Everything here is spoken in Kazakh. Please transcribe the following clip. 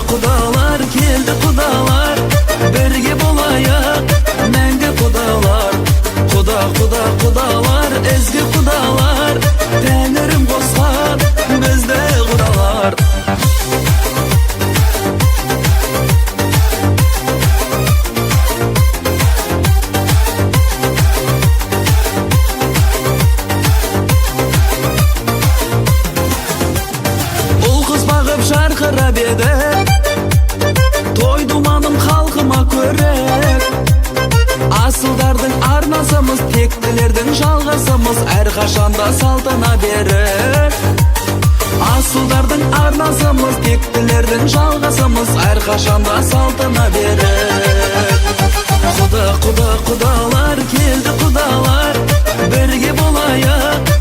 Құдалар келді құдалар, бірге болайық мәңгі құдалар. Құдалар, ezgi құдалар, тәңірім қосқан бізді құдалар. Ұл қыз бағып жарқырап еді, той думаным халқыма көрек. Асылдардың арнасымыз, тектілердің жалғасымыз, әрқашанда салтына берік. Асылдардың арнасымыз, тектілердің жалғасымыз, әрқашанда салтына берік. Құдалар келді құдалар, бірге болайық